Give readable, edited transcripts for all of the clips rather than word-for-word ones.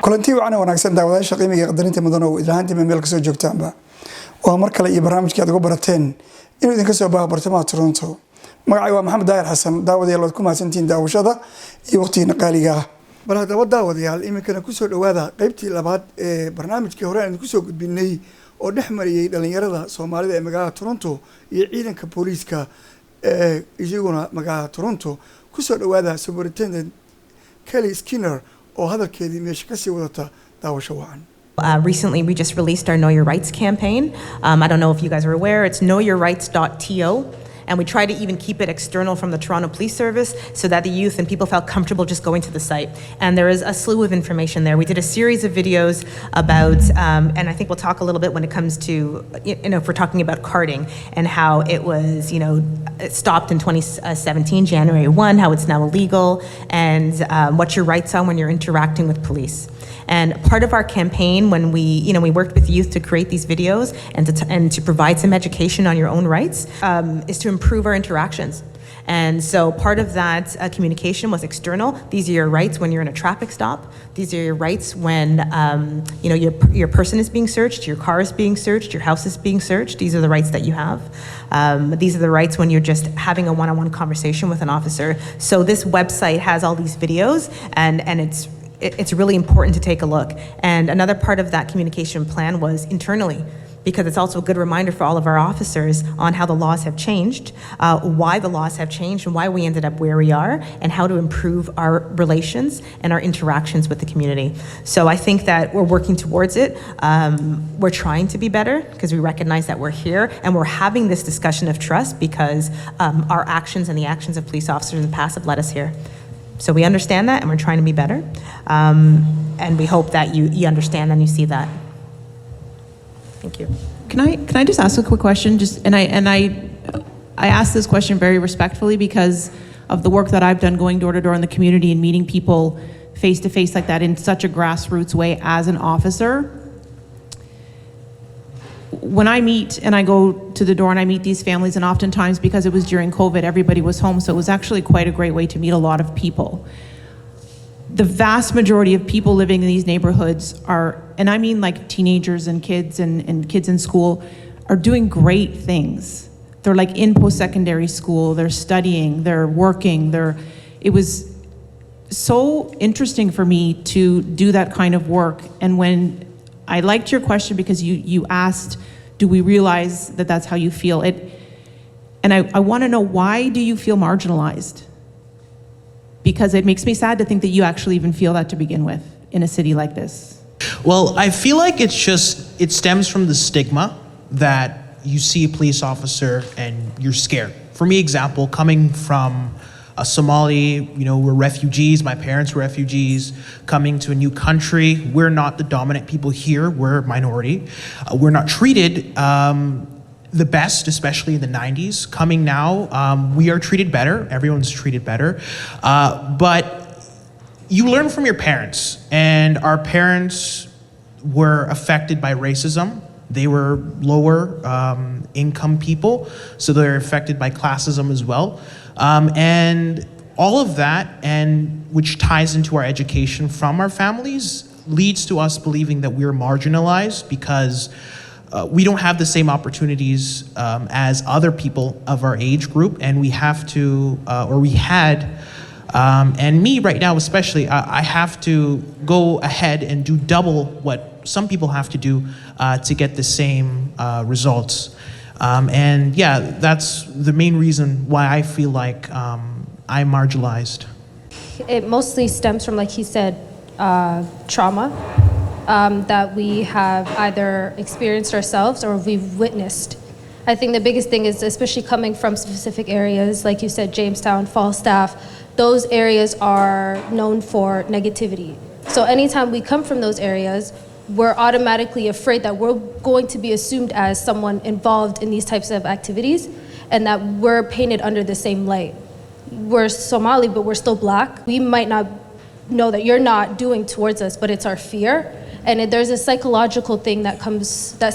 kulantii wacan wanaagsan daawadayaasha qiimiga qadarinta mudan oo ilaantii meel ka soo joogtaanba waa mar kale iyo barnaamijkii aad ugu barateen inuu idin ka soo baaho bartamaha Toronto magacay waa Maxamed Daahir Xasan daawadayaal ku maasantiin daawashada iyo waqtiga qaaliga ah bal hadaba daawadayaal iminkana ku soo dhawaada qaybtii labaad ee barnaamijkii hore aan ku soo gudbinay oo dhexmariyay dhalinyarada Soomaalida ee magaalada Toronto iyo ciidanka booliiska ee iyaguna magaalada Toronto ku soo dhawaada Superintendent Kelly Skinner oo hadalkeedii meesha ka sii wadata daawasho wacan. Recently, we just released our Know Your Rights campaign. I don't know if you guys are aware, it's knowyourrights.to. And we try to even keep it external from the Toronto Police Service so that the youth and people felt comfortable just going to the site. And there is a slew of information there. We did a series of videos about, and I think we'll talk a little bit when it comes to, if we're talking about carding and how it was, it stopped in 2017, January 1, how it's now illegal, and what your rights are when you're interacting with police. And part of our campaign, when we worked with youth to create these videos and to provide some education on your own rights, is to improve our interactions. And so part of that communication was external. These are your rights when you're in a traffic stop. These are your rights when your person is being searched, your car is being searched, your house is being searched. These are the rights that you have. These are the rights when you're just having a one-on-one conversation with an officer. So this website has all these videos, and it's really important to take a look. And another part of that communication plan was internally, because it's also a good reminder for all of our officers on how the laws have changed, why the laws have changed, and why we ended up where we are, and how to improve our relations and our interactions with the community. So I think that we're working towards it. We're trying to be better because we recognize that we're here, and we're having this discussion of trust because our actions and the actions of police officers in the past have led us here. So we understand that, and we're trying to be better. And we hope that you understand and you see that. Thank you. Can I just ask a quick question? I ask this question very respectfully because of the work that I've done going door to door in the community and meeting people face to face like that in such a grassroots way as an officer. When I meet and I go to the door and I meet these families, and oftentimes because it was during COVID, everybody was home, so it was actually quite a great way to meet a lot of people. The vast majority of people living in these neighborhoods are, and I mean like teenagers and kids and kids in school, are doing great things. They're like in post-secondary school, they're studying, they're working, it was so interesting for me to do that kind of work. And when I liked your question because you asked, do we realize that that's how you feel? And I want to know, why do you feel marginalized? Because it makes me sad to think that you actually even feel that to begin with in a city like this. Well, I feel like it stems from the stigma that you see a police officer and you're scared. For me, example, coming from a Somali, we're refugees, my parents were refugees, coming to a new country. We're not the dominant people here, we're a minority. We're not treated the best, especially in the 90s. Coming now, we are treated better, everyone's treated better. But you learn from your parents, and our parents were affected by racism. They were lower income people, so they're affected by classism as well. And all of that, and which ties into our education from our families, leads to us believing that we're marginalized because we don't have the same opportunities as other people of our age group, and we have to, or we had, and me right now especially, I have to go ahead and do double what some people have to do to get the same results. And yeah, that's the main reason why I feel like I'm marginalized. It mostly stems from, like he said, trauma that we have either experienced ourselves or we've witnessed. I think the biggest thing is, especially coming from specific areas, like you said, Jamestown, Falstaff, those areas are known for negativity. So anytime we come from those areas, we're automatically afraid that we're going to be assumed as someone involved in these types of activities, and that we're painted under the same light. We're Somali, but we're still black. We might not know that you're not doing towards us, but it's our fear. And there's a psychological thing that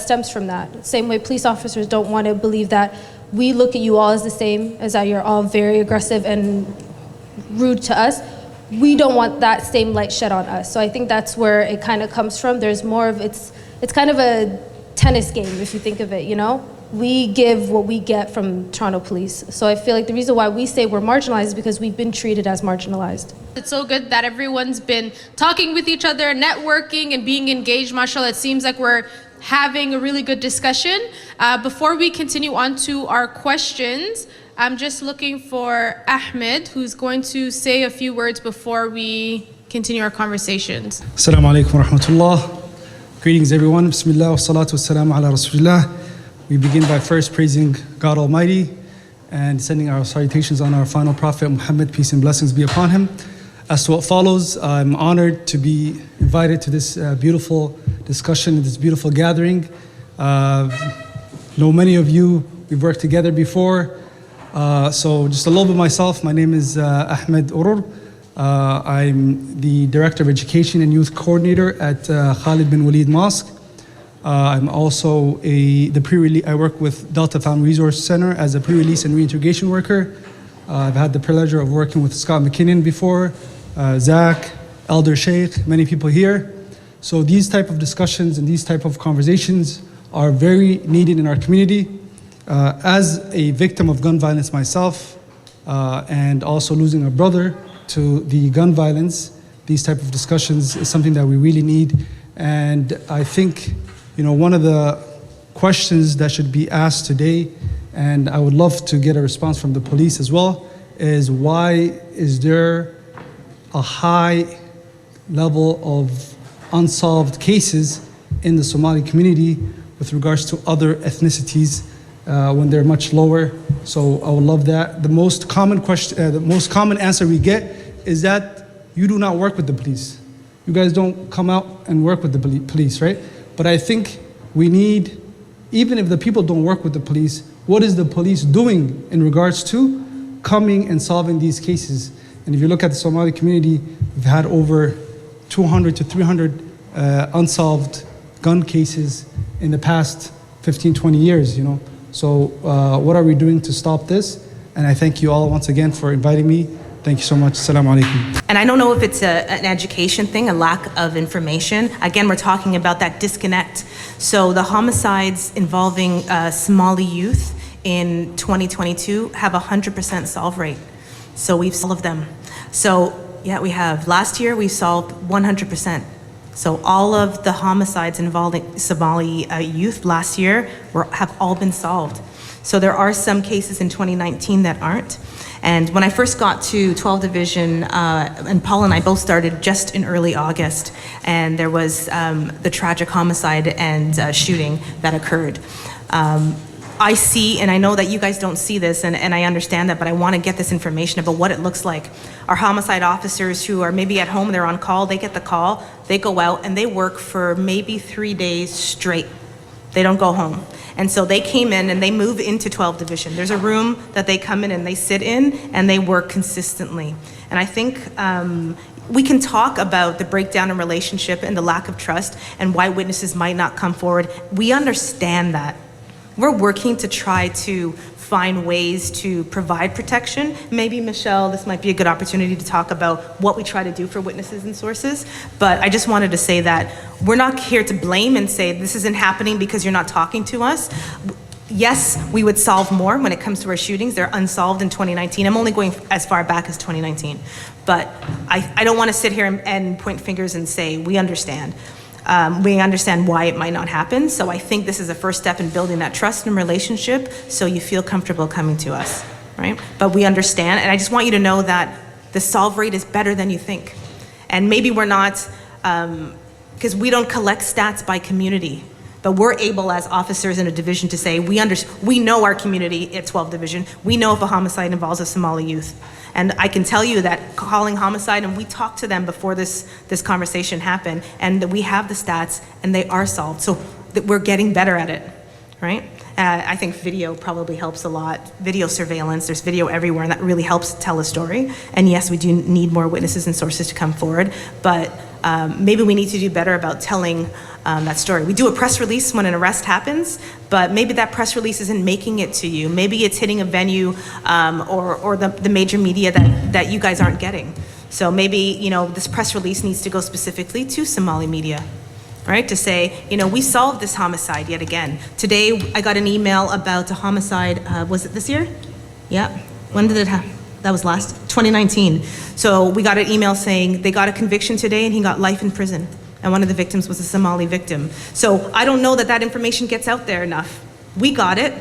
stems from that. Same way police officers don't want to believe that we look at you all as the same, as that you're all very aggressive and rude to us. we don't want that same light shed on us. So I think that's where it kind of comes from. There's more of, it's kind of a tennis game if you think of it, you know? We give what we get from Toronto Police. So I feel like the reason why we say we're marginalized is because we've been treated as marginalized. It's so good that everyone's been talking with each other, networking, and being engaged. Mashallah, it seems like we're having a really good discussion. Before we continue on to our questions, I'm just looking for Ahmed, who's going to say a few words before we continue our conversations. Assalamu alaikum wa rahmatullah. Greetings everyone. Bismillah wa salatu wa salam ala rasulillah. We begin by first praising God Almighty and sending our salutations on our final prophet Muhammad, peace and blessings be upon him. As to what follows, I'm honored to be invited to this beautiful discussion, this beautiful gathering. Know many of you, we've worked together before. So just a little bit myself, my name is Ahmed Urur. I'm the Director of Education and Youth Coordinator at Khalid bin Walid Mosque. I'm also I work with Delta Family Resource Center as a pre-release and reintegration worker. I've had the pleasure of working with Scott McKinnon before, Zach, Elder Sheikh, many people here. So these type of discussions and these type of conversations are very needed in our community. As a victim of gun violence myself, and also losing a brother to the gun violence, these type of discussions is something that we really need. And I think, one of the questions that should be asked today, and I would love to get a response from the police as well, is why is there a high level of unsolved cases in the Somali community with regards to other ethnicities when they're much lower? So I would love that. The most common answer we get is that you do not work with the police. You guys don't come out and work with the police, right? But I think we need, even if the people don't work with the police, what is the police doing in regards to coming and solving these cases? And if you look at the Somali community, we've had over 200 to 300 unsolved gun cases in the past 15, 20 years, So what are we doing to stop this? And I thank you all once again for inviting me. Thank you so much. Assalamu alaikum. And I don't know if it's an education thing, a lack of information. Again, we're talking about that disconnect. So the homicides involving Somali youth in 2022 have a 100% solve rate. So we've solved them. So yeah, we have. Last year, we solved 100%. So all of the homicides involving Somali youth last year have all been solved. So there are some cases in 2019 that aren't. And when I first got to 12 Division, and Paul and I both started just in early August, and there was the tragic homicide and shooting that occurred. I see, and I know that you guys don't see this, and I understand that, but I want to get this information about what it looks like. Our homicide officers who are maybe at home, they're on call, they get the call, they go out and they work for maybe 3 days straight. They don't go home. And so they came in and they move into 12 Division. There's a room that they come in and they sit in and they work consistently. And I think we can talk about the breakdown in relationship and the lack of trust and why witnesses might not come forward. We understand that. We're working to try to find ways to provide protection. Maybe, Michelle, this might be a good opportunity to talk about what we try to do for witnesses and sources. But I just wanted to say that we're not here to blame and say this isn't happening because you're not talking to us. Yes, we would solve more when it comes to our shootings. They're unsolved in 2019. I'm only going as far back as 2019. But I don't want to sit here and point fingers and say we understand. We understand why it might not happen. So I think this is a first step in building that trust and relationship so you feel comfortable coming to us, right? But we understand, and I just want you to know that the solve rate is better than you think. And maybe we're not, because we don't collect stats by community, but we're able as officers in a division to say, we know our community at 12 Division. We know if a homicide involves a Somali youth. And I can tell you that calling homicide, and we talked to them before this conversation happened, and that we have the stats and they are solved. So that we're getting better at it, right? I think video probably helps a lot. Video surveillance, there's video everywhere, and that really helps tell a story. And yes, we do need more witnesses and sources to come forward, but maybe we need to do better about telling that story. We do a press release when an arrest happens, but maybe that press release isn't making it to you. Maybe it's hitting a venue or the major media that you guys aren't getting. So maybe, this press release needs to go specifically to Somali media, right? To say, we solved this homicide yet again. Today, I got an email about a homicide, was it this year? Yeah. When did it happen? That was 2019. So we got an email saying they got a conviction today and he got life in prison. And one of the victims was a Somali victim. So I don't know that information gets out there enough. We got it,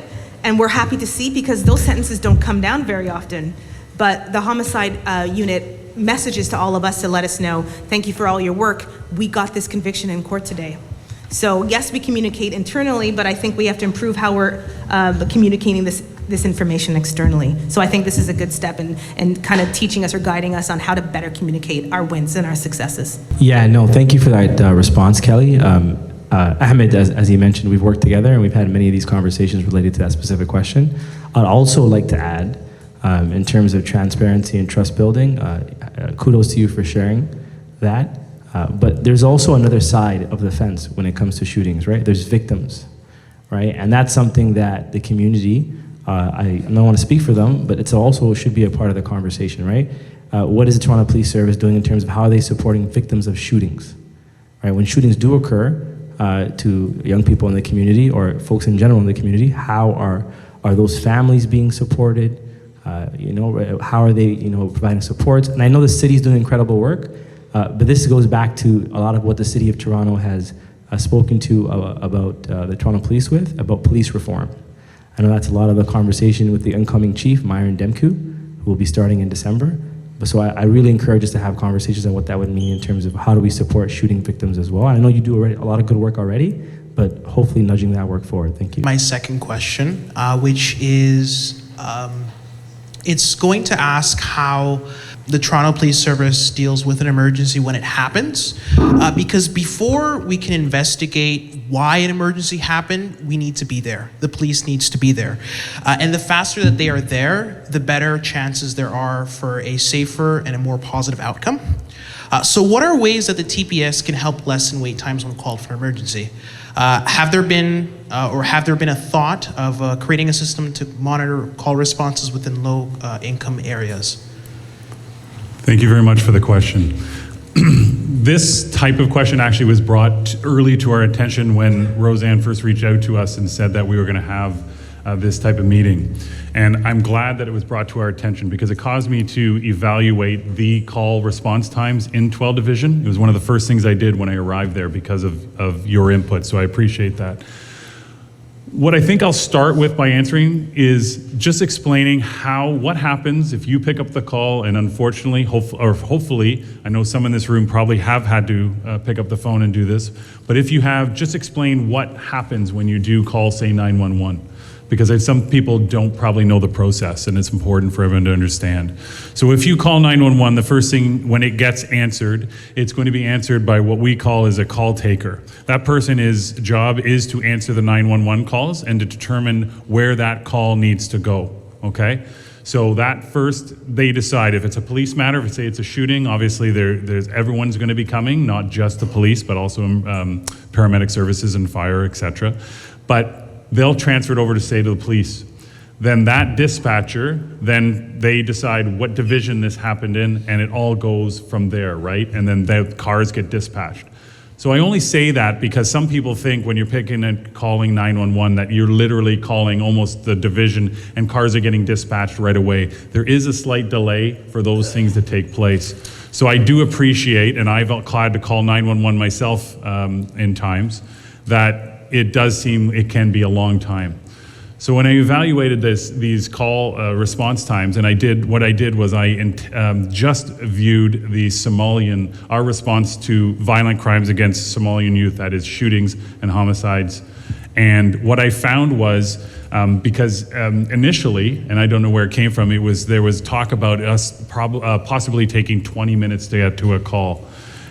and we're happy to see, because those sentences don't come down very often. But the homicide unit messages to all of us to let us know, thank you for all your work. We got this conviction in court today. So yes, we communicate internally, but I think we have to improve how we're communicating this information externally. So I think this is a good step in kind of teaching us or guiding us on how to better communicate our wins and our successes. Yeah, no, thank you for that response, Kelly. Ahmed, as you mentioned, we've worked together and we've had many of these conversations related to that specific question. I'd also like to add, in terms of transparency and trust building, kudos to you for sharing that. But there's also another side of the fence when it comes to shootings, right? There's victims, right? And that's something that the community, I don't want to speak for them, but it also should be a part of the conversation, right? What is the Toronto Police Service doing in terms of how are they supporting victims of shootings, right? When shootings do occur to young people in the community or folks in general in the community, how are those families being supported? How are they, providing supports? And I know the city's doing incredible work, but this goes back to a lot of what the city of Toronto has spoken to about the Toronto Police about police reform. I know that's a lot of the conversation with the incoming chief, Myron Demku, who will be starting in December. But so I really encourage us to have conversations on what that would mean in terms of how do we support shooting victims as well. I know you do a lot of good work already, but hopefully nudging that work forward. Thank you. My second question, which is, it's going to ask how the Toronto Police Service deals with an emergency when it happens, because before we can investigate why an emergency happened, we need to be there. The police needs to be there. And the faster that they are there, the better chances there are for a safer and a more positive outcome. So what are ways that the TPS can help lessen wait times when called for an emergency? Have there been a thought of creating a system to monitor call responses within low income areas? Thank you very much for the question. This type of question actually was brought early to our attention when Roseanne first reached out to us and said that we were going to have this type of meeting. And I'm glad that it was brought to our attention because it caused me to evaluate the call response times in 12 Division. It was one of the first things I did when I arrived there because of your input, so I appreciate that. What I think I'll start with by answering is just explaining what happens if you pick up the call, and unfortunately, hopefully, I know some in this room probably have had to pick up the phone and do this, but if you have, just explain what happens when you do call, say, 911. Because some people don't probably know the process, and it's important for everyone to understand. So if you call 911, the first thing when it gets answered, it's going to be answered by what we call as a call taker. That person's job is to answer the 911 calls and to determine where that call needs to go, okay? So that first, they decide if it's a police matter, if it's a shooting, obviously everyone's gonna be coming, not just the police, but also paramedic services and fire, et cetera. But they'll transfer it over to say to the police. Then that dispatcher, then they decide what division this happened in, and it all goes from there, right? And then the cars get dispatched. So I only say that because some people think when you're picking and calling 911 that you're literally calling almost the division and cars are getting dispatched right away. There is a slight delay for those things to take place. So I do appreciate, and I've had to call 911 myself in times, that it does seem it can be a long time. So when I evaluated these call response times, and what I did was I just viewed our response to violent crimes against Somalian youth, that is shootings and homicides. And what I found was, because initially, and I don't know where it came from, there was talk about us possibly taking 20 minutes to get to a call.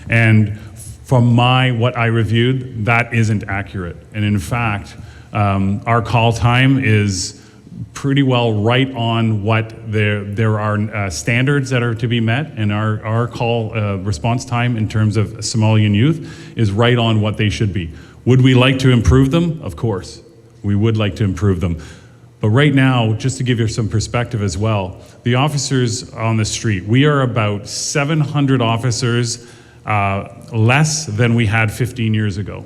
And from what I reviewed, that isn't accurate. And in fact, our call time is pretty well right on what there are standards that are to be met, and our call response time in terms of Somalian youth is right on what they should be. Would we like to improve them? Of course, we would like to improve them. But right now, just to give you some perspective as well, the officers on the street, we are about 700 officers less than we had 15 years ago.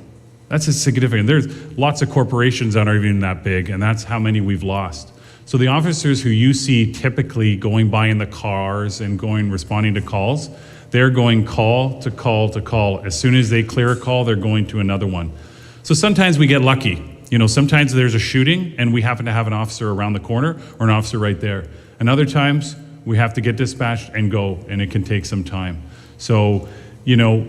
That's a significant. There's lots of corporations that aren't even that big, and that's how many we've lost. So the officers who you see typically going by in the cars and responding to calls, they're going call to call to call. As soon as they clear a call, they're going to another one. So sometimes we get lucky. You know, sometimes there's a shooting and we happen to have an officer around the corner or an officer right there. And other times we have to get dispatched and go, and it can take some time. So, you know,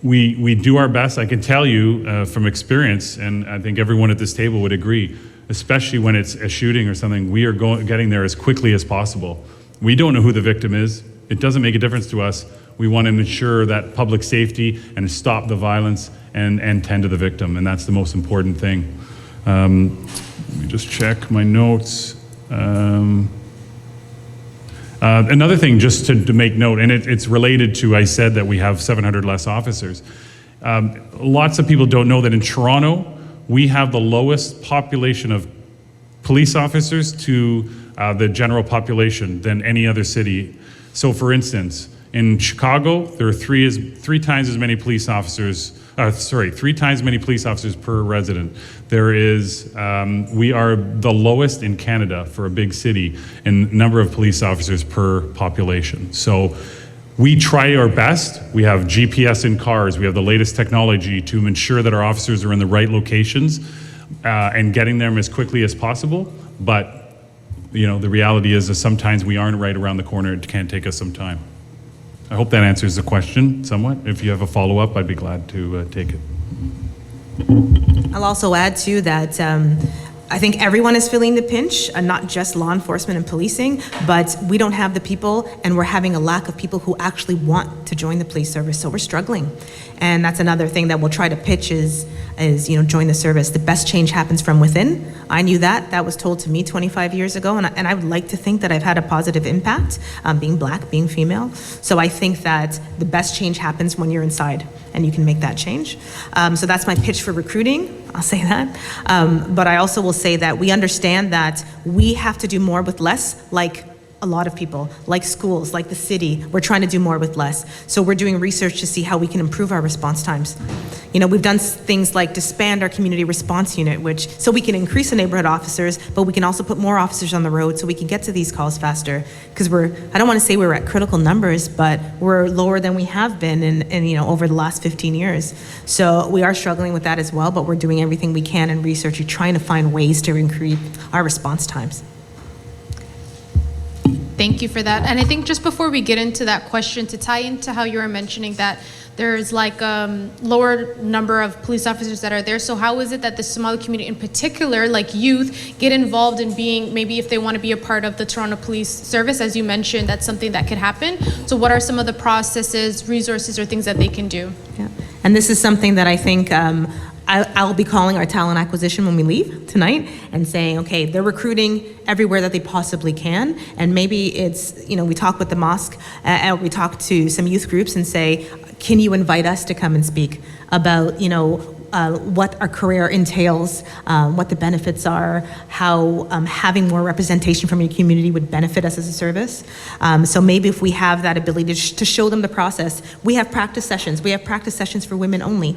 we do our best. I can tell you from experience, and I think everyone at this table would agree, especially when it's a shooting or something, we are getting there as quickly as possible. We don't know who the victim is. It doesn't make a difference to us. We want to ensure that public safety and stop the violence and tend to the victim, and that's the most important thing. Let me just check my notes. Another thing, just to make note, and it's related to, I said that we have 700 less officers. Lots of people don't know that in Toronto, we have the lowest population of police officers to the general population than any other city. So for instance, in Chicago, there are three times as many police officers, three times as many police officers per resident. We are the lowest in Canada for a big city in number of police officers per population. So we try our best. We have GPS in cars. We have the latest technology to ensure that our officers are in the right locations and getting them as quickly as possible. But, you know, the reality is that sometimes we aren't right around the corner. It can take us some time. I hope that answers the question somewhat. If you have a follow-up, I'd be glad to take it. I'll also add too that I think everyone is feeling the pinch, not just law enforcement and policing, but we don't have the people, and we're having a lack of people who actually want to join the police service, so we're struggling. And that's another thing that we'll try to pitch is join the service. The best change happens from within. I knew that. That was told to me 25 years ago, and I would like to think that I've had a positive impact, being Black, being female. So I think that the best change happens when you're inside, and you can make that change. So that's my pitch for recruiting. I'll say that. But I also will say that we understand that we have to do more with less, like a lot of people, like schools, like the city. We're trying to do more with less. So we're doing research to see how we can improve our response times. You know, we've done things like disband our community response unit, so we can increase the neighborhood officers, but we can also put more officers on the road so we can get to these calls faster. Because I don't want to say we're at critical numbers, but we're lower than we have been in over the last 15 years. So we are struggling with that as well, but we're doing everything we can in research and trying to find ways to increase our response times. Thank you for that. And I think just before we get into that question, to tie into how you were mentioning that there's like lower number of police officers that are there. So how is it that the Somali community in particular, like youth, get involved in being, maybe if they want to be a part of the Toronto Police Service, as you mentioned, that's something that could happen. So what are some of the processes, resources, or things that they can do? Yeah. And this is something that I think I'll be calling our talent acquisition when we leave tonight and saying, okay, they're recruiting everywhere that they possibly can. And maybe it's, we talk with the mosque, we talk to some youth groups and say, can you invite us to come and speak about, what our career entails, what the benefits are, how having more representation from your community would benefit us as a service. So maybe if we have that ability to show them the process, we have practice sessions. We have practice sessions for women only.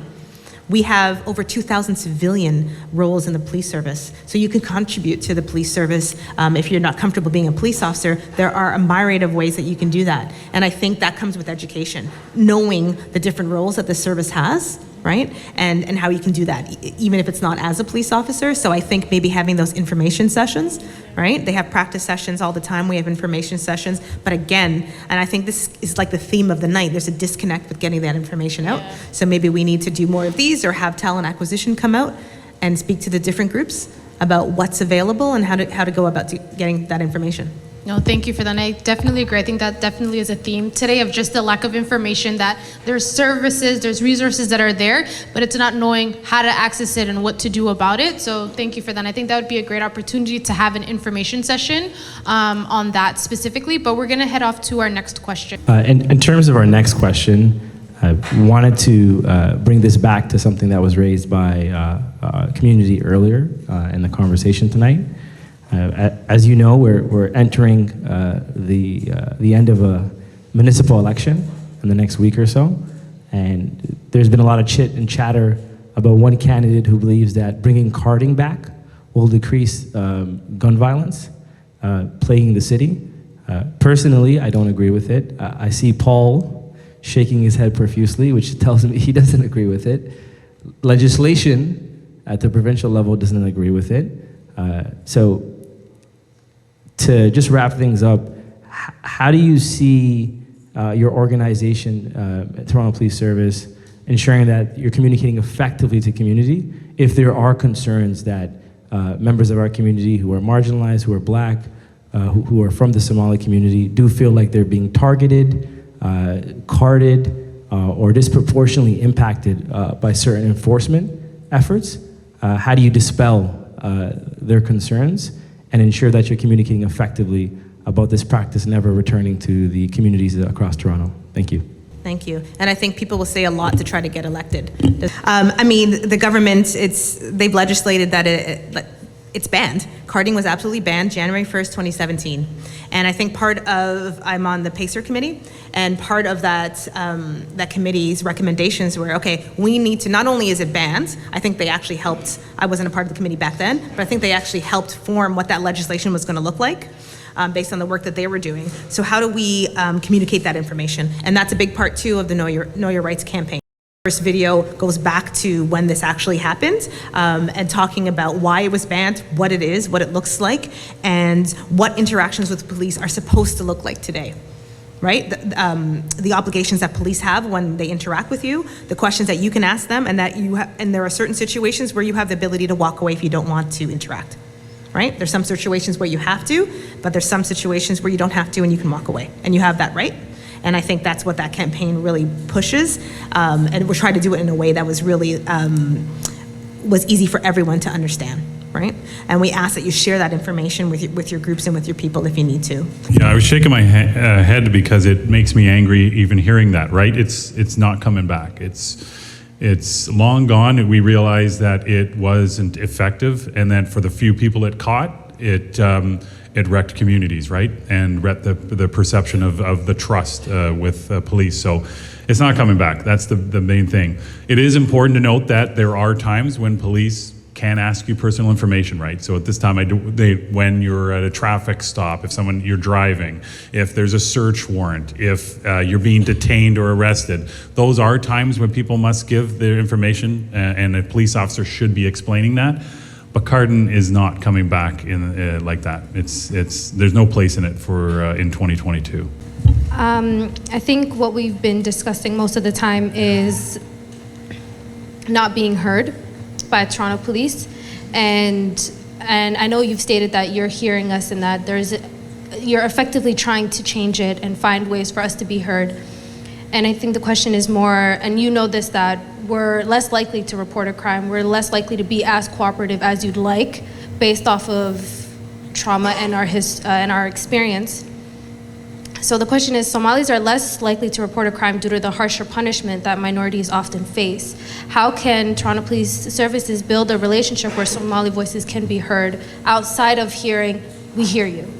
We have over 2,000 civilian roles in the police service. So you can contribute to the police service if you're not comfortable being a police officer. There are a myriad of ways that you can do that. And I think that comes with education, knowing the different roles that the service has, right? And how you can do that, even if it's not as a police officer. So I think maybe having those information sessions, right? They have practice sessions all the time. We have information sessions. But again, and I think this is like the theme of the night, there's a disconnect with getting that information out. Yeah. So maybe we need to do more of these or have talent acquisition come out and speak to the different groups about what's available and how to go about getting that information. No, thank you for that. And I definitely agree. I think that definitely is a theme today of just the lack of information, that there's services, there's resources that are there, but it's not knowing how to access it and what to do about it. So thank you for that. And I think that would be a great opportunity to have an information session on that specifically. But we're going to head off to our next question. In terms of our next question, I wanted to bring this back to something that was raised by community earlier in the conversation tonight. As you know, we're entering the end of a municipal election in the next week or so, and there's been a lot of chit and chatter about one candidate who believes that bringing carding back will decrease gun violence plaguing the city. Personally, I don't agree with it. I see Paul shaking his head profusely, which tells me he doesn't agree with it. Legislation at the provincial level doesn't agree with it. So to just wrap things up, how do you see your organization, Toronto Police Service, ensuring that you're communicating effectively to community if there are concerns that members of our community who are marginalized, who are black, who are from the Somali community do feel like they're being targeted, carded, or disproportionately impacted by certain enforcement efforts? How do you dispel their concerns and ensure that you're communicating effectively about this practice never returning to the communities across Toronto? Thank you. Thank you. And I think people will say a lot to try to get elected. I mean, the government, they've legislated that it's banned. Carding was absolutely banned January 1st, 2017. And I think I'm on the PACER committee, and part of that committee's recommendations were, okay, we need to, not only is it banned, I think they actually helped, I wasn't a part of the committee back then, but I think they actually helped form what that legislation was gonna look like. Based on the work that they were doing. So how do we communicate that information? And that's a big part too of the Know Your Rights campaign. The first video goes back to when this actually happened and talking about why it was banned, what it is, what it looks like, and what interactions with police are supposed to look like today. Right? The obligations that police have when they interact with you, the questions that you can ask them, and that and there are certain situations where you have the ability to walk away if you don't want to interact. Right? There's some situations where you have to, but there's some situations where you don't have to and you can walk away. And you have that right. And I think that's what that campaign really pushes. And we're trying to do it in a way that was really, was easy for everyone to understand, right? And we ask that you share that information with your groups and with your people if you need to. Yeah, I was shaking my head because it makes me angry even hearing that, right? It's not coming back. It's long gone. We realized that it wasn't effective, and then for the few people it caught, it wrecked communities, right? And wrecked the perception of the trust with police. So it's not coming back. That's the main thing. It is important to note that there are times when police can ask you personal information, right? So at this time, when you're at a traffic stop, if you're driving, if there's a search warrant, if you're being detained or arrested, those are times when people must give their information, and a police officer should be explaining that. But carding is not coming back in like that. There's no place in it for in 2022. I think what we've been discussing most of the time is not being heard by Toronto Police, and I know you've stated that you're hearing us and that you're effectively trying to change it and find ways for us to be heard. And I think the question is more, and you know this, that we're less likely to report a crime, we're less likely to be as cooperative as you'd like based off of trauma and our experience. So the question is, Somalis are less likely to report a crime due to the harsher punishment that minorities often face. How can Toronto Police Services build a relationship where Somali voices can be heard outside of hearing, we hear you?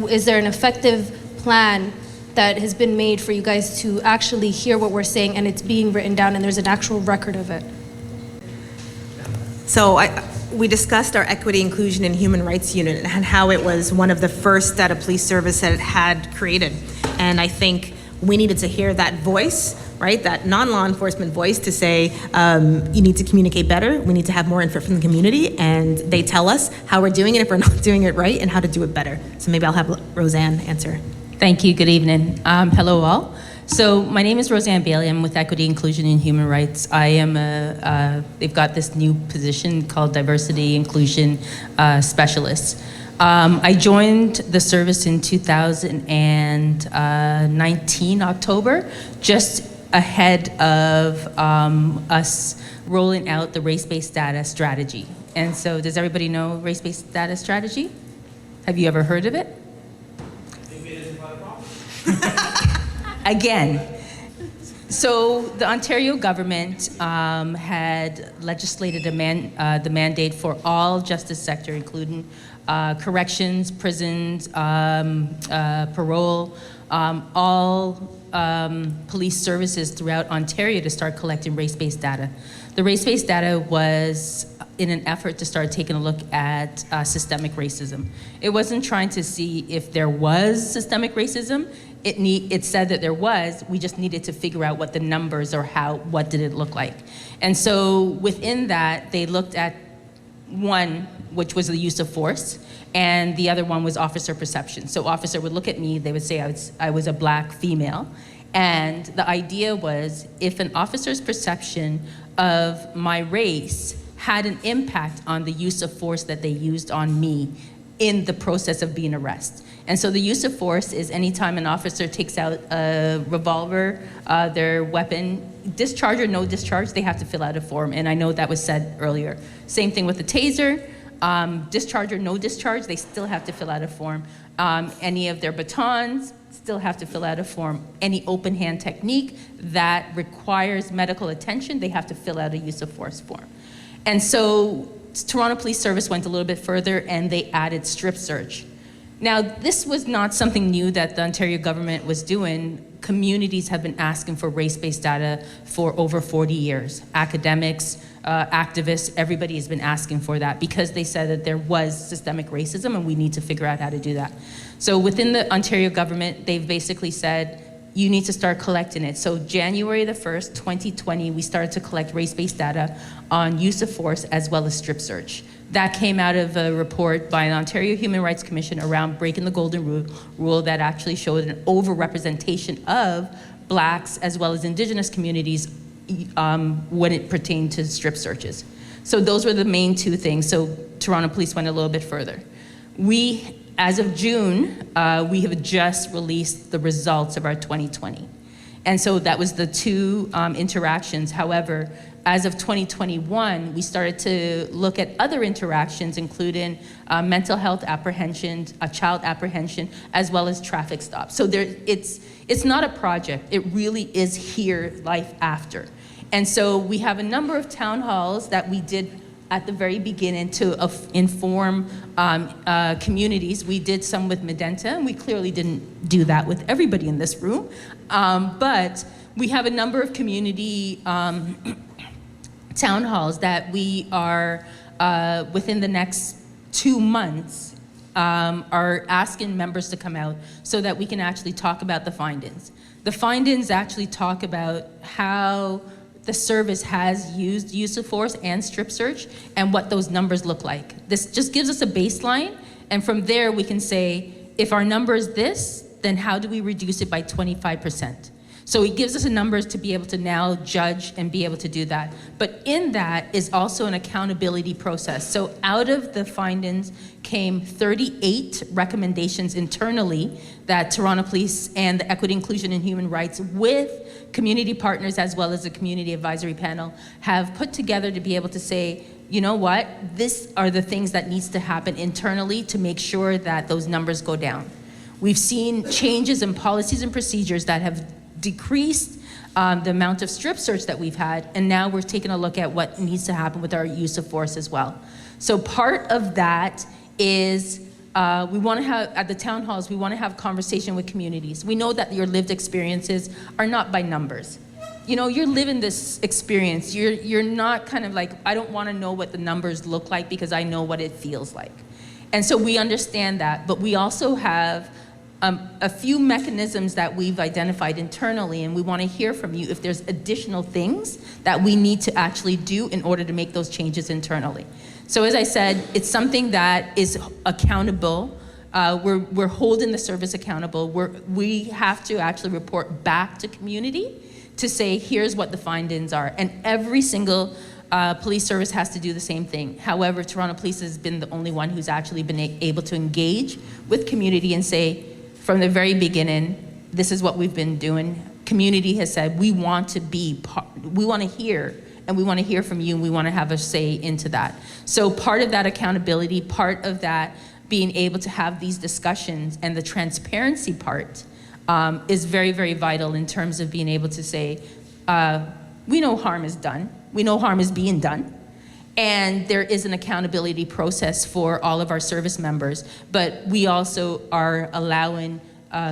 Is there an effective plan that has been made for you guys to actually hear what we're saying and it's being written down and there's an actual record of it? So we discussed our equity, inclusion, and human rights unit and how it was one of the first that a police service had created. And I think we needed to hear that voice, right? That non-law enforcement voice to say, you need to communicate better. We need to have more input from the community. And they tell us how we're doing it, if we're not doing it right, and how to do it better. So maybe I'll have Roseanne answer. Thank you. Good evening. Hello, all. So my name is Roseanne Bailey. I'm with Equity, Inclusion, and Human Rights. I am they've got this new position called Diversity Inclusion Specialist. I joined the service in 2019, October, just ahead of us rolling out the race-based data strategy. And so does everybody know race-based data strategy? Have you ever heard of it? Again, So the Ontario government had legislated the mandate for all justice sector, including corrections, prisons, parole, all police services throughout Ontario to start collecting race-based data. The race-based data was in an effort to start taking a look at systemic racism. It wasn't trying to see if there was systemic racism. It said that there was, we just needed to figure out what the numbers or what did it look like. And so within that, they looked at one, which was the use of force, and the other one was officer perception. So officer would look at me, they would say I was a black female, and the idea was if an officer's perception of my race had an impact on the use of force that they used on me in the process of being arrested. And so the use of force is anytime an officer takes out a revolver, their weapon, discharge or no discharge, they have to fill out a form. And I know that was said earlier. Same thing with the taser, discharge or no discharge, they still have to fill out a form. Any of their batons still have to fill out a form. Any open hand technique that requires medical attention, they have to fill out a use of force form. And so Toronto Police Service went a little bit further and they added strip search. Now, this was not something new that the Ontario government was doing. Communities have been asking for race-based data for over 40 years. Academics, activists, everybody has been asking for that because they said that there was systemic racism and we need to figure out how to do that. So within the Ontario government, they've basically said, you need to start collecting it. So January the 1st, 2020, we started to collect race-based data on use of force as well as strip search. That came out of a report by the Ontario Human Rights Commission around breaking the golden rule that actually showed an overrepresentation of blacks as well as indigenous communities when it pertained to strip searches. So those were the main two things. So Toronto Police went a little bit further. As of June, we have just released the results of our 2020. And so that was the two interactions. However, as of 2021, we started to look at other interactions, including mental health apprehension, child apprehension, as well as traffic stops. So it's not a project, it really is here, life after. And so we have a number of town halls that we did at the very beginning to inform communities. We did some with Medenta, and we clearly didn't do that with everybody in this room. But we have a number of community town halls that we are, within the next 2 months, are asking members to come out so that we can actually talk about the findings. The findings actually talk about how the service has used use of force and strip search and what those numbers look like. This just gives us a baseline, and from there we can say, if our number is this, then how do we reduce it by 25%? So it gives us a numbers to be able to now judge and be able to do that. But in that is also an accountability process. So out of the findings came 38 recommendations internally that Toronto Police and the Equity, Inclusion and Human Rights with community partners as well as the community advisory panel have put together to be able to say, you know what, these are the things that needs to happen internally to make sure that those numbers go down. We've seen changes in policies and procedures that have decreased the amount of strip search that we've had, and now we're taking a look at what needs to happen with our use of force as well. So part of that is we want to have, at the town halls, we want to have conversation with communities. We know that your lived experiences are not by numbers. You know, you're living this experience. You're not kind of like, I don't want to know what the numbers look like because I know what it feels like. And so we understand that, but we also have a few mechanisms that we've identified internally, and we want to hear from you if there's additional things that we need to actually do in order to make those changes internally. So as I said, it's something that is accountable. We're holding the service accountable. We have to actually report back to community to say, here's what the findings are. And every single police service has to do the same thing. However, Toronto Police has been the only one who's actually been able to engage with community and say, from the very beginning, this is what we've been doing. Community has said, we want to be we want to hear, and we want to hear from you, and we want to have a say into that. So part of that accountability, part of that being able to have these discussions and the transparency part is very, very vital in terms of being able to say, we know harm is done. We know harm is being done. And there is an accountability process for all of our service members, but we also are allowing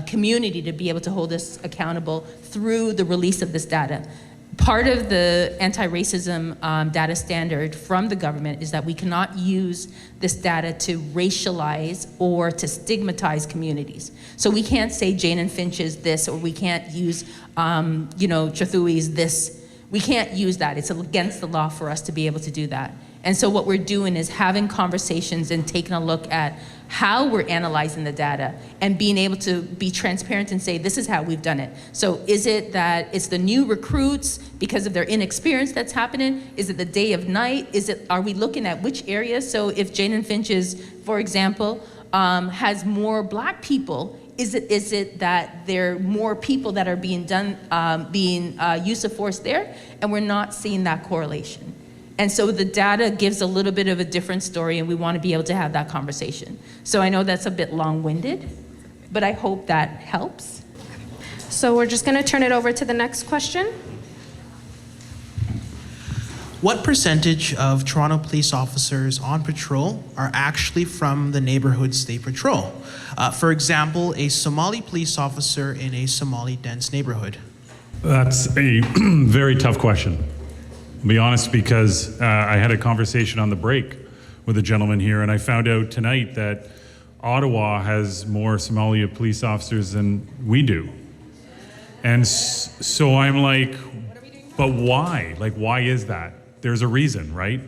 community to be able to hold us accountable through the release of this data. Part of the anti-racism data standard from the government is that we cannot use this data to racialize or to stigmatize communities. So we can't say Jane and Finch is this, or we can't use, Chathui is this. We can't use that. It's against the law for us to be able to do that. And so what we're doing is having conversations and taking a look at how we're analyzing the data and being able to be transparent and say, this is how we've done it. So is it that it's the new recruits because of their inexperience that's happening? Is it the day of night? Are we looking at which areas? So if Jane and Finch's, for example, has more Black people, is it that there are more people that are being use of force there? And we're not seeing that correlation. And so the data gives a little bit of a different story, and we want to be able to have that conversation. So I know that's a bit long-winded, but I hope that helps. So we're just going to turn it over to the next question. What percentage of Toronto police officers on patrol are actually from the neighborhoods they patrol? For example, a Somali police officer in a Somali dense neighborhood. That's a very tough question. I'll be honest, because I had a conversation on the break with a gentleman here, and I found out tonight that Ottawa has more Somali police officers than we do. And so I'm like, but why? Like, why is that? There's a reason, right?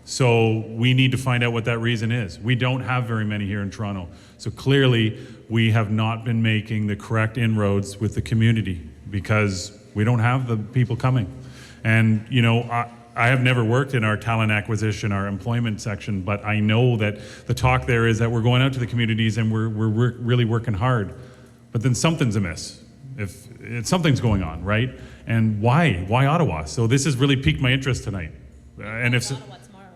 So we need to find out what that reason is. We don't have very many here in Toronto. So clearly, we have not been making the correct inroads with the community because we don't have the people coming. And, I have never worked in our talent acquisition, our employment section, but I know that the talk there is that we're going out to the communities and we're really working hard. But then something's amiss. If something's going on, right? And why? Why Ottawa? So this has really piqued my interest tonight. And if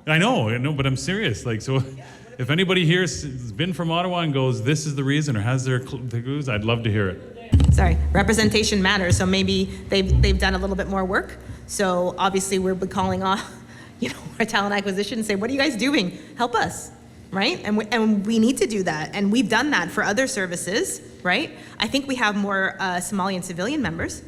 I know, but I'm serious. If anybody here has been from Ottawa and goes, this is the reason, or has their clues, I'd love to hear it. Sorry, representation matters. So maybe they've done a little bit more work. So obviously we'll be calling off, our talent acquisition and say, what are you guys doing? Help us, right? And we need to do that. And we've done that for other services, right? I think we have more Somalian civilian members.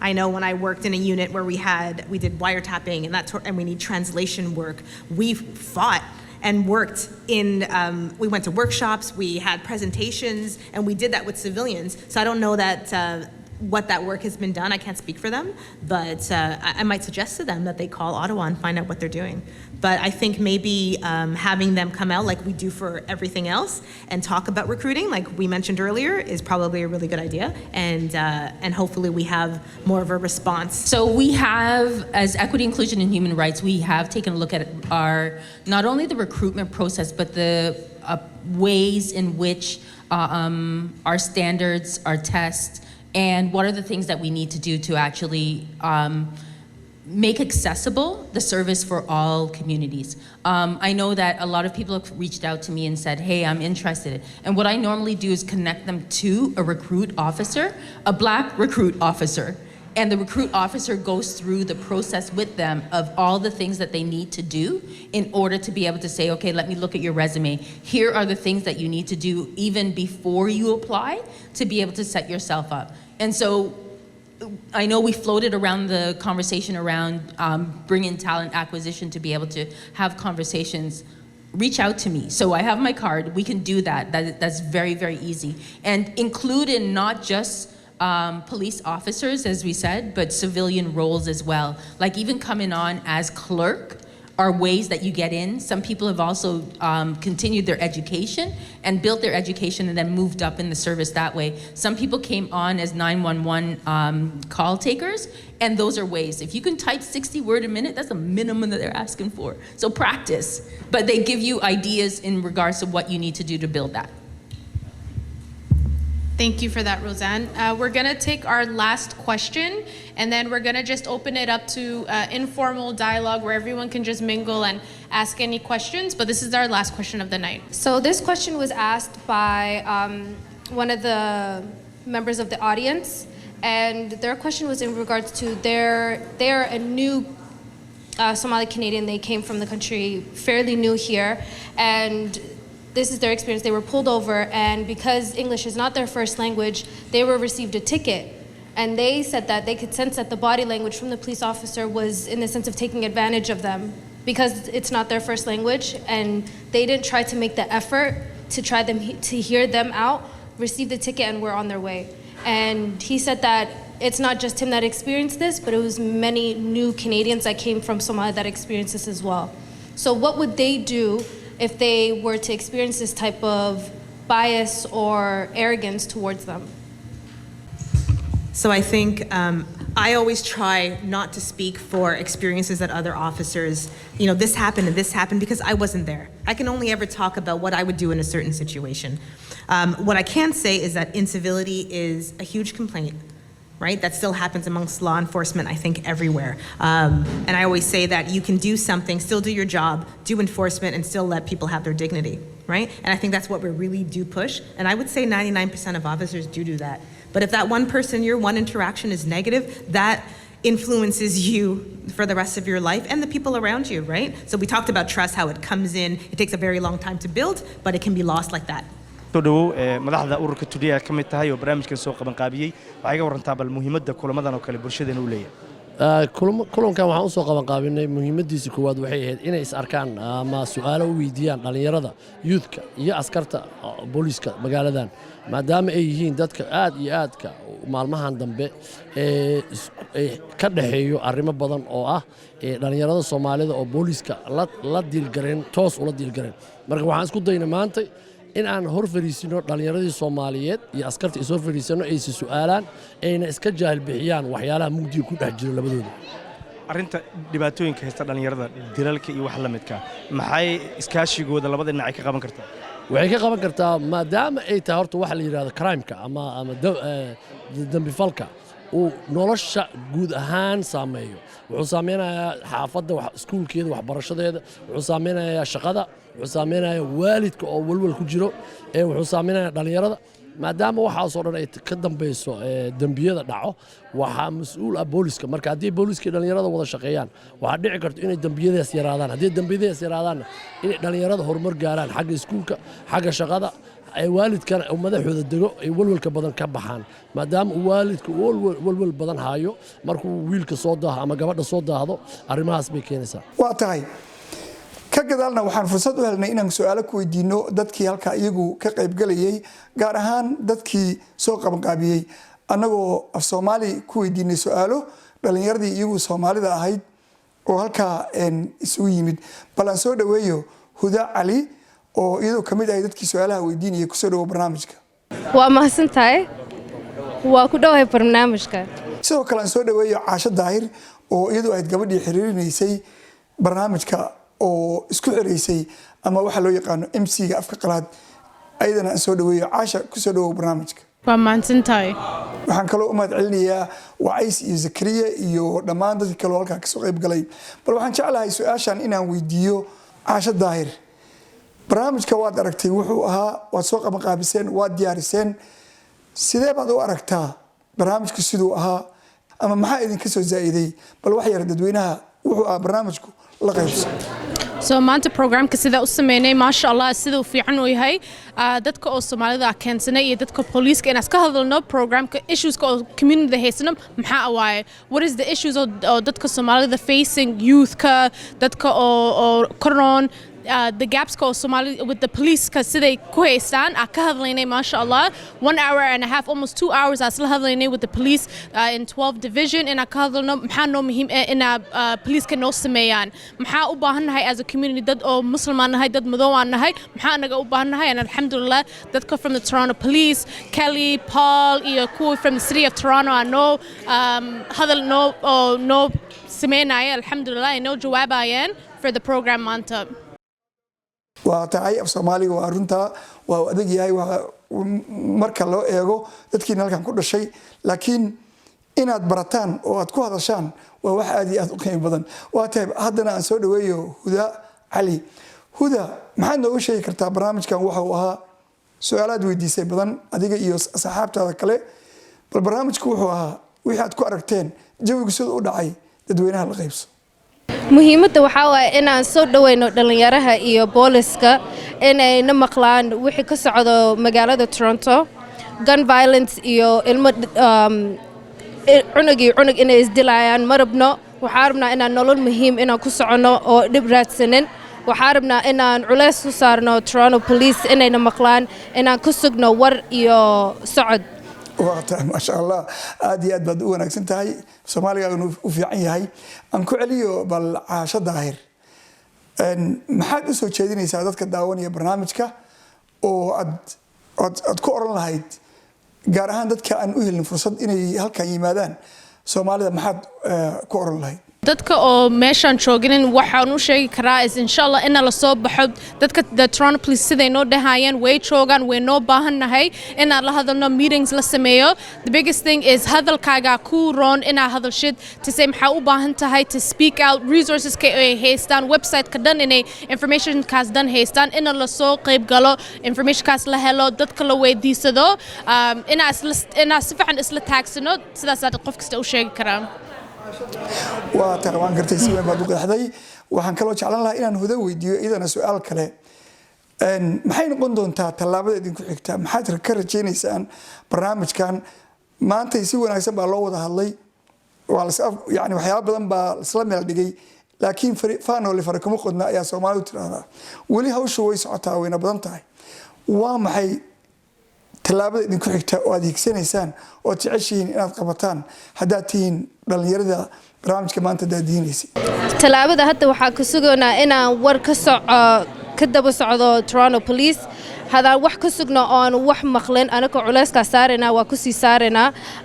I know when I worked in a unit where we did wiretapping and we need translation work, we fought and worked we went to workshops, we had presentations, and we did that with civilians. So I don't know that what that work has been done. I can't speak for them, but I might suggest to them that they call Ottawa and find out what they're doing. But I think maybe having them come out like we do for everything else and talk about recruiting, like we mentioned earlier, is probably a really good idea. And hopefully we have more of a response. So we have, as Equity, Inclusion, and Human Rights, we have taken a look at not only the recruitment process, but the ways in which our standards, our tests, and what are the things that we need to do to actually make accessible the service for all communities. I know that a lot of people have reached out to me and said, hey, I'm interested. And what I normally do is connect them to a recruit officer, a Black recruit officer. And the recruit officer goes through the process with them of all the things that they need to do in order to be able to say, okay, let me look at your resume. Here are the things that you need to do even before you apply to be able to set yourself up. And so I know we floated around the conversation around bringing talent acquisition to be able to have conversations. Reach out to me. So I have my card. We can do that. That's very, very easy. And include in not just police officers, as we said, but civilian roles as well. Like even coming on as clerk are ways that you get in. Some people have also continued their education and built their education and then moved up in the service that way. Some people came on as 911 call takers, and those are ways. If you can type 60 words a minute, that's a minimum that they're asking for. So practice, but they give you ideas in regards to what you need to do to build that. Thank you for that, Roseanne. We're gonna take our last question, and then we're gonna just open it up to informal dialogue where everyone can just mingle and ask any questions, but this is our last question of the night. So this question was asked by one of the members of the audience, And their question was in regards to they're a new Somali Canadian. They came from the country fairly new here, and this is their experience. They were pulled over, and because English is not their first language, they were received a ticket. And they said that they could sense that the body language from the police officer was in the sense of taking advantage of them because it's not their first language, and they didn't try to make the effort to try to hear them out, receive the ticket, and were on their way. And he said that it's not just him that experienced this, but it was many new Canadians that came from Somalia that experienced this as well. So what would they do if they were to experience this type of bias or arrogance towards them? So I think I always try not to speak for experiences that other officers, this happened and this happened, because I wasn't there. I can only ever talk about what I would do in a certain situation. What I can say is that incivility is a huge complaint, right? That still happens amongst law enforcement, I think, everywhere. And I always say that you can do something, still do your job, do enforcement, and still let people have their dignity, right? And I think that's what we really do push. And I would say 99% of officers do that. But if that one person, your one interaction is negative, that influences you for the rest of your life and the people around you, right? So we talked about trust, how it comes in. It takes a very long time to build, but it can be lost like that. تدو مدحدا ururka Today ka mid tahay oo barnaamijkan soo qaban qaabiyay waxa iga warantaa bal muhiimadda kulamadan oo kale bulshadana u leeyahay kulankan waxaan u soo qaban qaabinay muhiimadiisa koowaad waxay ahayd inay is arkaan ama su'aalo u weydiiyaan dhalinyarada youthka iyo askarta booliska magaaladan maadaama ay yihiin dadka aad iyo aadka maalmahan dambe ka dhaxeeyo arrimo badan oo ah dhalinyarada Soomaalida oo booliska la diilgareen toos ula diilgareen marka waxaan isku daynaa maanta in aan hor fariisino dhalinyaradii Soomaaliyeed iyo askarta isoo fariisano ay si su'aalaan ayna iska jaahil bixiyaan waxyaalaha mugdiga ku dhex jira labadooda arinta dhibaatooyinka haysta dhalinyarada dilalka iyo wax la midka maxay iskaashigooda labada dhinac ka qaban kartaa waxay ka qaban kartaa maadaama ay tahay horta waxa la yiraahdo crime-ka ama dambi falka uu nolosha guud ahaan saameeyo wuxuu saameynayaa xaafadda iskuulkeeda waxbarashadeeda wuxuu saameynayaa shaqada wuxuu saameynayaa waalidka oo walwal ku jiro wuxuu saameynayaa dhalinyarada maadaama waxaasoo dhan ay ka dambayso dambiyada dhaco waxaa mas'uul ah booliska marka haddii booliska dhalinyarada wada shaqeeyaan waxaa dhici karto inay dambiyadaas yaraadaan haddii dambiyadaas yaraadaanna inay dhalinyarada horumar gaaraan xagga iskuulka xagga shaqada ay waalidkana madaxooda dego ay walwalka badan ka baxaan maadaama waalidku walwal badan haayo markuu wiilka soo daaho ama gabadha soo daahdo arrimahaas bay keenaysaa waa tahay ka gadaalna waxaan fursad u helnay inaan su'aalo ku weydiino dadkii halka iyagu ka qayb galayay gaar ahaan dadkii soo qaban qaabiyay annagoo af Soomaali ku weydiinay su'aalo dhalinyaradii iyagu Soomaalida ahayd oo halka isugu yimid bal aan soo dhaweeyo Huda Ali oo iyadoo kamid ah dadkii su'aalaha weydiinayay ku soo dhawo barnaamijka waa mahadsantahay waa ku dhawahay barnaamijka sidoo kale aan soo dhaweeyo Caasha Daahir oo iyadoo ahayd gabadhii xiriirinaysay barnaamijka oo isku xireysay ama waxa loo yaqaan MC-ga afka qalaad ayadana aan soo dhaweeyo Caasha ku soo dhawo barnaamijka waa mahadsantahay waxaan kaloo u mahad celinayaa Wacays iyo Zakariya iyo dhammaan dadkii kale halka ka soo qayb galay bal waxaan jeclahay su'aashan inaan weydiiyo Caasha Daahir barnaamijka waad aragtay wuxuu ahaa waad soo qaban qaabiseen waad diyaariseen sidee baad u aragtaa barnaamijku siduu ahaa ama maxaa idin ka soo zaa'iday bal wax yar dadweynaha wuxuu ahaa barnaamijku la qaybsan so maanta programka sida u sameynay ma sha Allah sidoo fiican uu yahay dadka oo Soomaalida keensanay iyo dadka police inaan ka hadalno programka issues oo community haysano maxaa waaye what is the issues oo dadka Soomaalida facing youth ka dadka oo corona the gaps called Somali with the police because they kuhaystaan ka hadlaynay masha Allah 1 hour and a half almost 2 hours asla hadlaynay with the police in 12 division and ka hadalno maxaa noo muhiim in police ka noo sameeyaan maxaa u baahannahay as a community dad oo muslimaan nahay dad madow aan nahay maxaa naga u baahannahay and alhamdulillah dadka from the Toronto police Kelly Paul iyo kuwa from the city of Toronto I know hadal no sameynaya alhamdulillah I know jawaabayaan for the program maanta waa tahay af Soomaaliga waa runta waa adag yahay marka loo eego dadkiina halkan ku dhashay laakiin inaad barataan oo aad ku hadashaan waa wax aad iyo aad u qiimo badan waa tahay haddana aan soo dhaweeyo Huda Ali Huda maxaad noogu sheegi kartaa barnaamijkan waxa uu ahaa su'aalaad weydiisay badan adiga iyo asxaabtaada kale bal barnaamijku wuxuu ahaa wixii aad ku aragteen jawigu sida u dhacay dadweynaha la qaybso. muhiimadda waxaa waaye inaan soo dhaweyno dhalinyaraha iyo booliska inay na maqlaan wixii ka socdo magaalada Toronto, gun violence iyo ilmo cunug inay isdilayaan ma rabno. waxaan rabnaa inaan nolol muhiim inaan ku socono oo dhib raadsanin. waxaan rabnaa inaan culays ku saarno Toronto Police inayna maqlaan inaan ku sugno war iyo socod. waa maasha Allah aad iyo aad baad u wanaagsan tahay Soomaaliga inuu u fiican yahay aan ku celiyo bal caasho daahir maxaad u soo jeedinaysaa dadka daawanaya barnaamijka oo aad ku oran lahayd gaar ahaan dadka aan u helin fursad inay halkan yimaadaan Soomaalida maxaad ku oran lahayd dadka oo meeshaan jooginin waxaan u sheegi karaa is inshallah in la soo baxo dadka the Toronto Police siday noo dhahayeen way joogaan way noo baahannahay in la hadalno meetings la sameeyo. The biggest thing is hadalkaaga ku roon in hadalshid to say maxaa u baahan tahay to speak out resources ka ay haystaan website ka dhan inay information kaas dan haystaan in la soo qayb galo information kaas la helo dadka la weydiisado in si fiican isla taagsano sidaas aad qof kasta u sheegi karaa. waa tarwaan gartay si weyn baad u qeexday. waxaan kaloo jeclaan lahaa inaan hudo weydiiyo idana su'aal kale maxay noqon doontaa tallaabada idinku xigta maxaad ka rajaynaysaan barnaamijkan maanta si wanaagsan baa loo wada hadlay yani waxyaabo badan baa isla meel dhigay laakiin faanoli fara kuma qodna ayaa Soomaalidu tiraahdaa weli hawshu way socotaa wayna badan tahay waa maxay tallaabada idinku xigta oo aad higsanaysaan oo jeceshihiin inaad qabataan haddaad tihiin dhalinyarada barnaamijka maanta daadiinaysay tallaabada hadda waxaa ku sugaynaa inaan war ka daba socdo Toronto Police hadaan wax ka sugno oon wax maqlin anaka culayska saarina waa ku sii saarina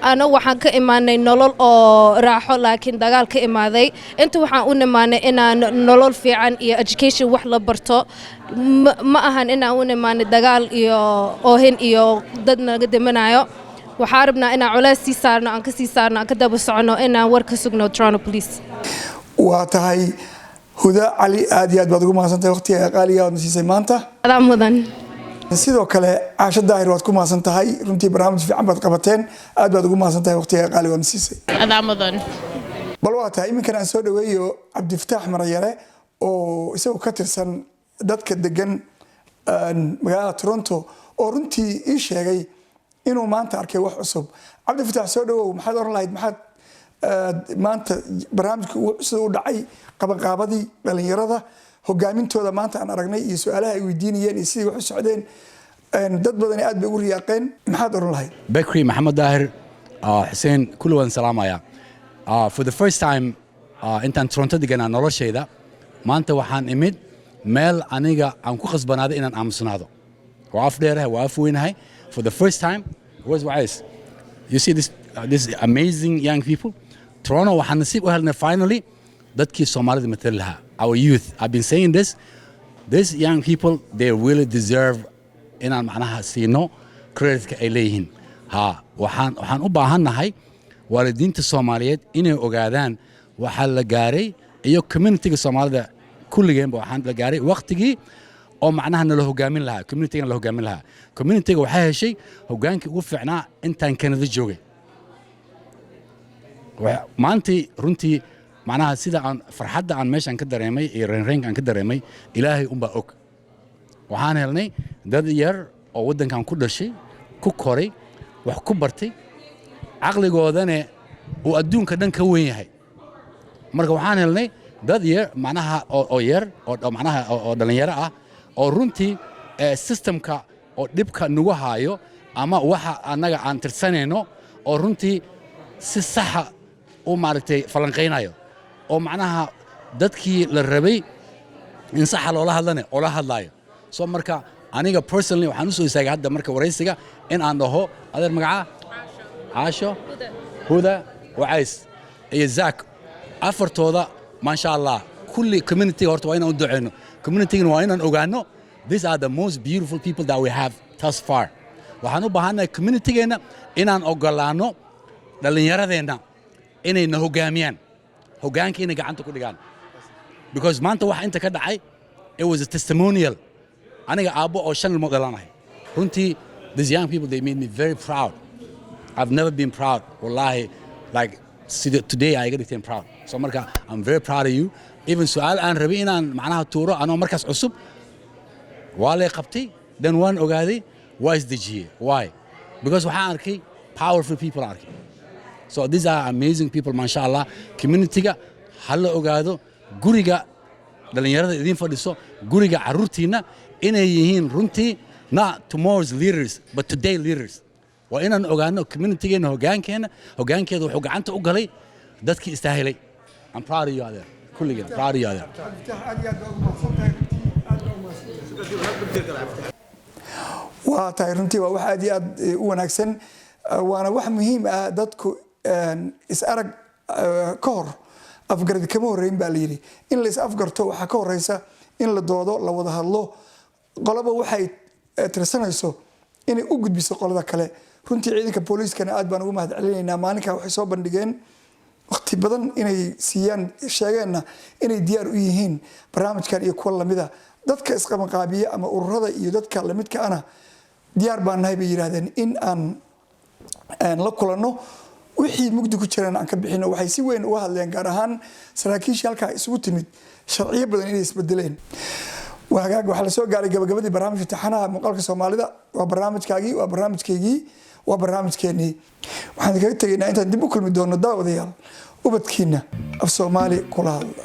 ana waxaan ka imaanay nolol oo raaxo laakiin dagaal ka imaaday inta waxaan u nimaanay inaan nolol fiican iyo education wax la barto ma ahan inaan u nimaanay dagaal iyo oohin iyo dad naga dimanayo. waxaan rabnaa inaan culays sii saarno aan ka sii saarno aan ka daba socono inaan war ka sugno Toronto Police. waa tahay huda cali aad iyo aad baad ugu mahadsantahay waqtiga qaaliga aad siisay maanta. adaa mudan. sidoo kale caasho daahir waad ku mahadsan tahay runtii barnaamij fiican baad qabateen aad baad ugu mahadsan tahay waqtiga qaaliga aad siisay. adaa mudan. bal waa tahay iminkan aan soo dhaweeyo Cabdifataax Marayare oo isagu ka tirsan dadka degan magaalada Toronto oo runtii ii sheegay inuu maanta arkay wax cusub. Cabdifataax soo dhawow maxaad oran lahayd maxaad maanta barnaamijka sida u dhacay qabanqaabadii dhalinyarada hogaamintooda maanta aan aragnay iyo su'aalaha ay weydiinayeen iyo sidii wax u socdeen dad badan aad bay ugu riyaaqeen maxaad oran lahayd Bakri Mohammed Dahir Hussein kulwan salaamaya for the first time intaan Toronto deganaa noloshayda maanta waxaan imid meel aniga aan ku qasbanaaday inaan aamusnaado waa af dheerahay waa af weynahay for the first time was wise you see this amazing young people Toronto waxaan nasiib u helnay finally dadkii Soomaalida matal lahaa our youth I've been saying this young people they really deserve inaan macnaha siino credit ay leeyihiin waxaan u baahannahay waalidiinta Soomaaliyeed inay ogaadaan waxa la gaaray iyo community-ga Soomaalida kulligeenba waxaan la gaaray waqtigii oo macnaha nala hogaamin lahaa community-ga la hogaamin lahaa community-ga waxa heshay hogaankii ugu fiicnaa intaan Canada joogay maantii runtii macnaha sida aan farxadda aan meeshan ka dareemay iyo reenreenka aan ka dareemay ilaahay unbaa og waxaan helnay dad yar oo waddankan ku dhashay ku koray wax ku bartay caqligoodana uu adduunka dhan ka weyn yahay marka waxaan helnay dad yar macnaha oo yar oo macnaha oo dhalinyaro ah oo runtii systemka oo dhibka nagu haayo ama waxa annaga aan tirsanayno oo runtii si saxa u maaragtay falanqeynayo oo macnaha dadkii la rabay in saxa loola hadlane oo la hadlaayo soo marka aniga personally waxaan u soo istaagay hadda marka waraysiga in aan dhaho adeer magaca caasho huda wacays iyo zaak afartooda maasha allah kulli community horta waa inaan u duceyno community-gana waa inaan ogaano these are the most beautiful people that we have thus far waxaan u baahannahay community-geena inaan ogolaano dhallinyaradeenna inay na hogaamiyaan hogaanka inay gacanta ku dhigaan because maanta waxa inta ka dhacay it was a testimonial aniga aabbo oo 5 ilmo dhalanahay runtii these young people they made me very proud I've never been proud. Wallahi, like today I get proud. So marka I'm very proud of you. Even su'aal aan rabay inaan macnaha tuuro anoo markaas cusub waa la qabtay then one ogaaday waa isdejiyay. Why? Because waxaan arkay powerful people arkay. So these are amazing people, mashallah. Community-ga hala ogaado guriga dhalinyarada idin fadhiso guriga caruurtiina inay yihiin runtii not tomorrow's leaders but today leaders. waa inaan ogaano community-geena hoggaankeeda wuxuu gacanta u galay dadkii istaahilay. I'm proud of you there. kulligeen proud of you there. waa tahay runtii waa wax aad iyo aad u wanaagsan waana wax muhiim ah dadku is arag ka hor afgarad kama horeyn baa la yiri in la is afgarto waxa ka horeysa in la doodo la wada hadlo qolaba waxay tirsanayso inay u gudbiso qolada kale runtii ciidanka booliiskana aad baan ugu mahadcelinaynaa maalinka waxay soo bandhigeen waqti badan inay siiyaan sheegeenna inay diyaar u yihiin barnaamijkan iyo kuwa lamida dadka isqabanqaabiya ama ururada iyo dadka lamidka ana diyaar baan nahay bay yiraahdeen in aan la kulanno wixii mugdi ku jiraan aan ka bixino waxay si weyn uga hadleen gaar ahaan saraakiisha halka isugu timid sharciyo badan inay isbedeleen waagaag waxa la soo gaaray gabagabadii barnaamijka taxanaha muuqaalka Soomaalida waa barnaamijkaagii waa barnaamijkeygii waa barnaamijkeenii waxaan kaga tegaynaa intaan dib u kulmi doono daawadayaal ubadkiina af Soomaali kula hadla